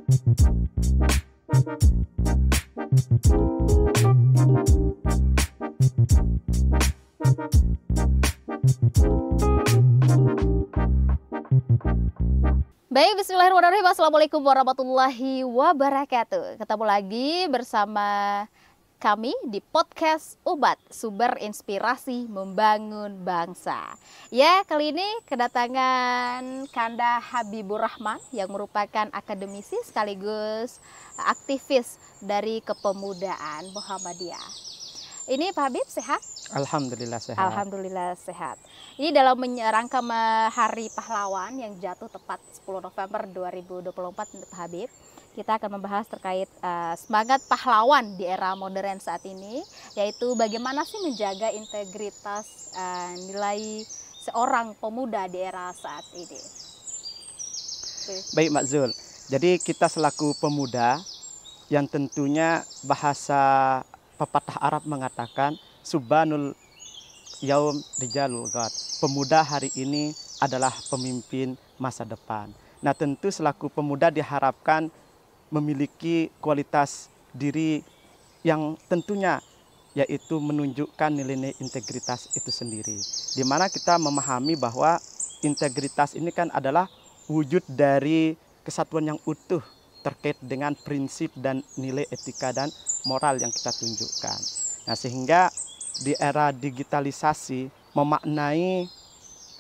Baik, bismillahirrahmanirrahim. Assalamualaikum warahmatullahi wabarakatuh. Ketemu lagi bersama kami di podcast Ubat, sumber inspirasi membangun bangsa. Ya, kali ini kedatangan Kanda Habibur Rahman yang merupakan akademisi sekaligus aktivis dari Kepemudaan Muhammadiyah. Ini Pak Habib sehat? Alhamdulillah sehat. Alhamdulillah sehat. Ini dalam rangka Hari Pahlawan yang jatuh tepat 10 November 2024, Pak Habib. Kita akan membahas terkait semangat pahlawan di era modern saat ini, yaitu bagaimana sih menjaga integritas nilai seorang pemuda di era saat ini. Baik Mbak Zul, jadi kita selaku pemuda yang tentunya bahasa pepatah Arab mengatakan Subhanul Yaum Rijalul Ghad, pemuda hari ini adalah pemimpin masa depan. Nah tentu selaku pemuda diharapkan memiliki kualitas diri yang tentunya yaitu menunjukkan nilai-nilai integritas itu sendiri. Di mana kita memahami bahwa integritas ini kan adalah wujud dari kesatuan yang utuh terkait dengan prinsip dan nilai etika dan moral yang kita tunjukkan. Nah sehingga di era digitalisasi memaknai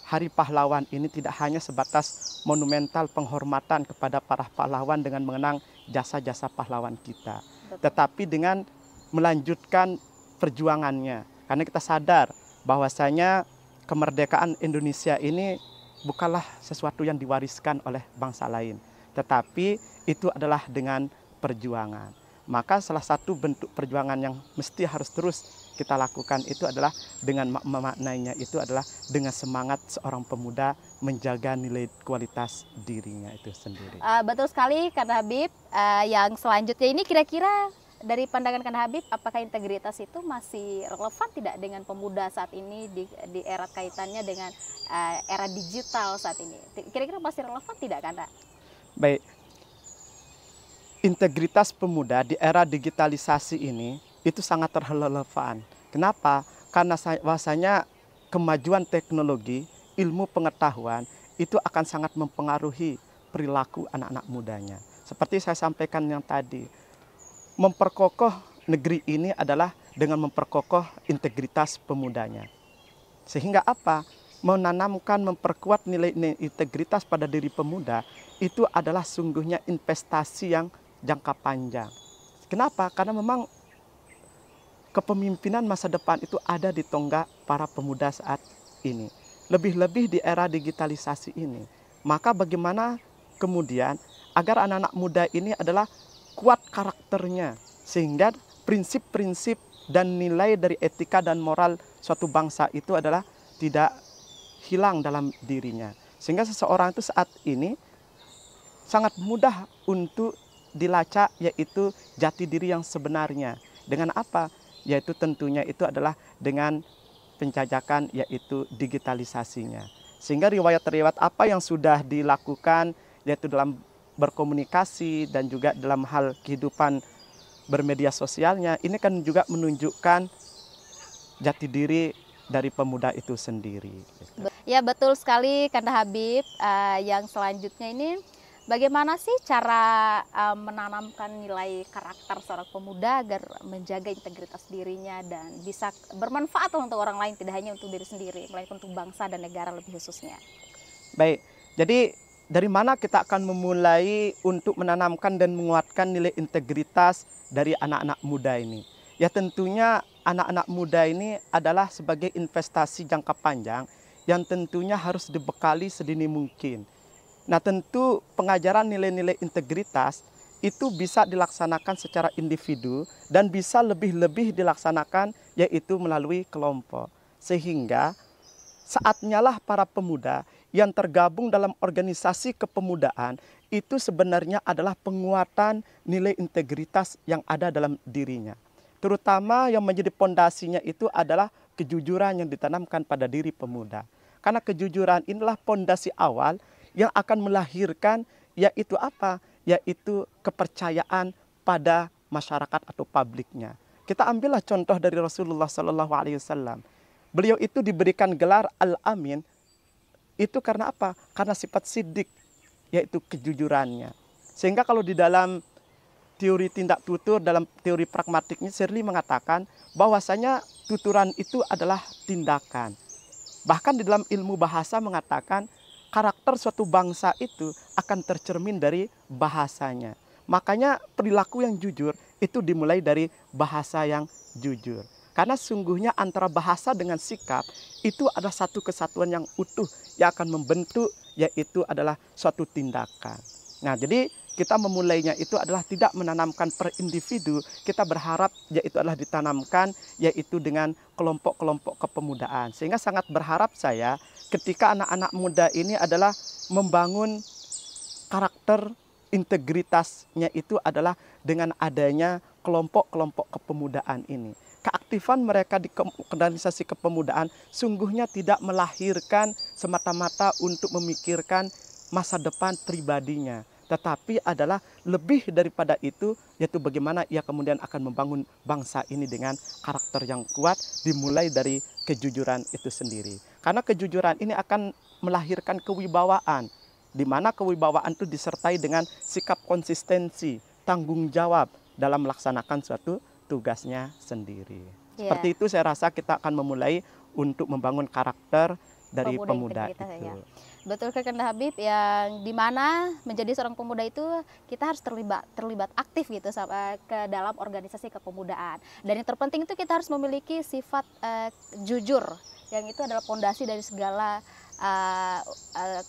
Hari Pahlawan ini tidak hanya sebatas monumental penghormatan kepada para pahlawan dengan mengenang jasa-jasa pahlawan kita. Tetapi dengan melanjutkan perjuangannya. Karena kita sadar bahwasanya kemerdekaan Indonesia ini bukanlah sesuatu yang diwariskan oleh bangsa lain. Tetapi itu adalah dengan perjuangan. Maka salah satu bentuk perjuangan yang mesti harus terus kita lakukan itu adalah dengan memaknainya itu adalah dengan semangat seorang pemuda menjaga nilai kualitas dirinya itu sendiri. Betul sekali Kanda Habib. Yang selanjutnya ini kira-kira dari pandangan Kanda Habib, apakah integritas itu masih relevan tidak dengan pemuda saat ini di era kaitannya dengan era digital saat ini? Kira-kira masih relevan tidak Kanda? Baik. Integritas pemuda di era digitalisasi ini itu sangat relevan. Kenapa? Karena bahwasanya kemajuan teknologi, ilmu pengetahuan itu akan sangat mempengaruhi perilaku anak-anak mudanya. Seperti saya sampaikan yang tadi, memperkokoh negeri ini adalah dengan memperkokoh integritas pemudanya. Sehingga apa? Menanamkan, memperkuat nilai-nilai integritas pada diri pemuda itu adalah sungguhnya investasi yang jangka panjang. Kenapa? Karena memang kepemimpinan masa depan itu ada di tonggak para pemuda saat ini. Lebih-lebih di era digitalisasi ini. Maka bagaimana kemudian agar anak-anak muda ini adalah kuat karakternya. Sehingga prinsip-prinsip dan nilai dari etika dan moral suatu bangsa itu adalah tidak hilang dalam dirinya. Sehingga seseorang itu saat ini sangat mudah untuk dilacak, yaitu jati diri yang sebenarnya. Dengan apa? Yaitu tentunya itu adalah dengan penjajakan, yaitu digitalisasinya. Sehingga riwayat-riwayat apa yang sudah dilakukan, yaitu dalam berkomunikasi dan juga dalam hal kehidupan bermedia sosialnya, ini kan juga menunjukkan jati diri dari pemuda itu sendiri. Ya betul sekali Kanda Habib. Yang selanjutnya ini, bagaimana sih cara menanamkan nilai karakter seorang pemuda agar menjaga integritas dirinya dan bisa bermanfaat untuk orang lain, tidak hanya untuk diri sendiri, melainkan untuk bangsa dan negara lebih khususnya. Baik, jadi dari mana kita akan memulai untuk menanamkan dan menguatkan nilai integritas dari anak-anak muda ini? Ya tentunya anak-anak muda ini adalah sebagai investasi jangka panjang yang tentunya harus dibekali sedini mungkin. Nah tentu pengajaran nilai-nilai integritas itu bisa dilaksanakan secara individu dan bisa lebih-lebih dilaksanakan yaitu melalui kelompok. Sehingga saatnya lah para pemuda yang tergabung dalam organisasi kepemudaan itu sebenarnya adalah penguatan nilai integritas yang ada dalam dirinya. Terutama yang menjadi pondasinya itu adalah kejujuran yang ditanamkan pada diri pemuda. Karena kejujuran inilah pondasi awal yang akan melahirkan yaitu apa? yaitu kepercayaan pada masyarakat atau publiknya. Kita ambillah contoh dari Rasulullah Sallallahu Alaihi Wasallam. Beliau itu diberikan gelar Al-Amin, itu karena apa? Karena sifat sidik, yaitu kejujurannya. Sehingga kalau di dalam teori tindak tutur, dalam teori pragmatiknya, Shirley mengatakan bahwasanya tuturan itu adalah tindakan. Bahkan di dalam ilmu bahasa mengatakan karakter suatu bangsa itu akan tercermin dari bahasanya. Makanya perilaku yang jujur itu dimulai dari bahasa yang jujur. Karena sungguhnya antara bahasa dengan sikap itu adalah satu kesatuan yang utuh yang akan membentuk, yaitu adalah suatu tindakan. Nah, jadi kita memulainya itu adalah tidak menanamkan per individu, kita berharap yaitu adalah ditanamkan yaitu dengan kelompok-kelompok kepemudaan. Sehingga sangat berharap saya ketika anak-anak muda ini adalah membangun karakter integritasnya itu adalah dengan adanya kelompok-kelompok kepemudaan ini. Keaktifan mereka di organisasi kepemudaan sungguhnya tidak melahirkan semata-mata untuk memikirkan masa depan pribadinya, tetapi adalah lebih daripada itu, yaitu bagaimana ia kemudian akan membangun bangsa ini dengan karakter yang kuat, dimulai dari kejujuran itu sendiri. Karena kejujuran ini akan melahirkan kewibawaan, di mana kewibawaan itu disertai dengan sikap konsistensi, tanggung jawab dalam melaksanakan suatu tugasnya sendiri. Seperti itu saya rasa kita akan memulai untuk membangun karakter dari pemuda itu. Ya. Betul Kanda Habib, yang dimana menjadi seorang pemuda itu kita harus terlibat aktif gitu ke dalam organisasi kepemudaan. Dan yang terpenting itu kita harus memiliki sifat jujur, yang itu adalah pondasi dari segala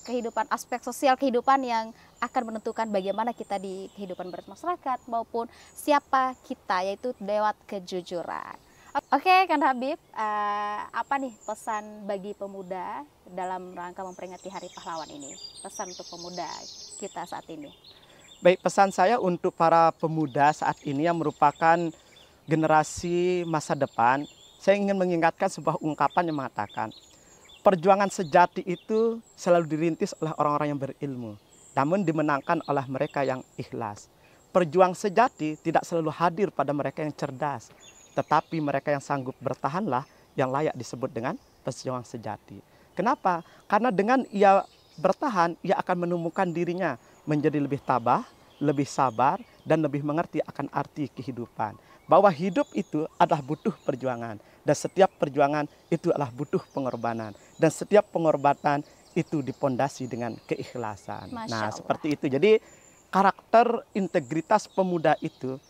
kehidupan, aspek sosial kehidupan yang akan menentukan bagaimana kita di kehidupan bermasyarakat maupun siapa kita, yaitu lewat kejujuran. Oke, Kanda Habib, apa nih pesan bagi pemuda dalam rangka memperingati Hari Pahlawan ini? Pesan untuk pemuda kita saat ini. Baik, pesan saya untuk para pemuda saat ini yang merupakan generasi masa depan, saya ingin mengingatkan sebuah ungkapan yang mengatakan, perjuangan sejati itu selalu dirintis oleh orang-orang yang berilmu, namun dimenangkan oleh mereka yang ikhlas. Perjuang sejati tidak selalu hadir pada mereka yang cerdas, tetapi mereka yang sanggup bertahanlah yang layak disebut dengan pejuang sejati. Kenapa? Karena dengan ia bertahan, ia akan menemukan dirinya menjadi lebih tabah, lebih sabar, dan lebih mengerti akan arti kehidupan. Bahwa hidup itu adalah butuh perjuangan, dan setiap perjuangan itu adalah butuh pengorbanan, dan setiap pengorbanan itu dipondasi dengan keikhlasan. Nah, seperti itu. Jadi karakter integritas pemuda itu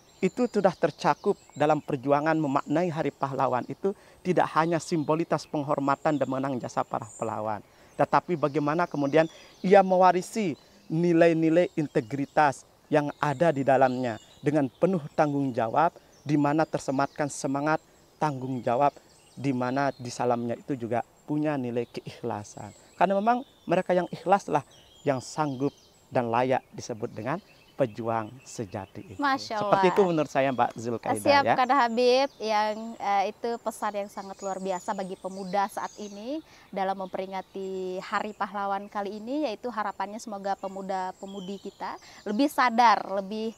sudah tercakup dalam perjuangan memaknai Hari Pahlawan itu tidak hanya simbolitas penghormatan dan mengenang jasa para pahlawan, tetapi bagaimana kemudian ia mewarisi nilai-nilai integritas yang ada di dalamnya dengan penuh tanggung jawab, di mana tersematkan semangat tanggung jawab, di mana di dalamnya itu juga punya nilai keikhlasan. Karena memang mereka yang ikhlaslah yang sanggup dan layak disebut dengan pejuang sejati itu. Masya Allah. Seperti itu menurut saya Mbak Zulkaidah. Siap ya. Kanda Habib, yang itu pesan yang sangat luar biasa bagi pemuda saat ini dalam memperingati Hari Pahlawan kali ini, yaitu harapannya semoga pemuda-pemudi kita lebih sadar, lebih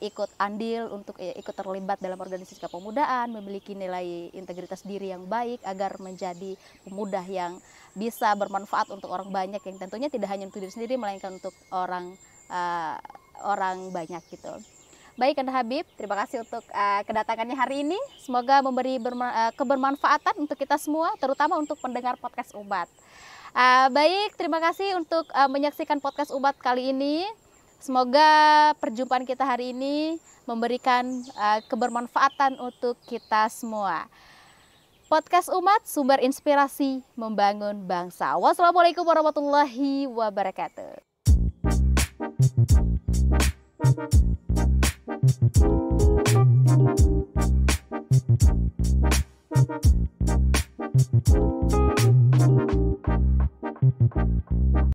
ikut andil untuk ikut terlibat dalam organisasi kepemudaan, memiliki nilai integritas diri yang baik agar menjadi pemuda yang bisa bermanfaat untuk orang banyak, yang tentunya tidak hanya untuk diri sendiri melainkan untuk orang banyak gitu. Baik Kanda Habib, terima kasih untuk kedatangannya hari ini. Semoga memberi kebermanfaatan untuk kita semua, terutama untuk pendengar podcast Ubat. Baik, terima kasih untuk menyaksikan podcast Ubat kali ini. Semoga perjumpaan kita hari ini memberikan kebermanfaatan untuk kita semua. Podcast Umat, sumber inspirasi membangun bangsa. Wassalamualaikum warahmatullahi wabarakatuh. Thank you.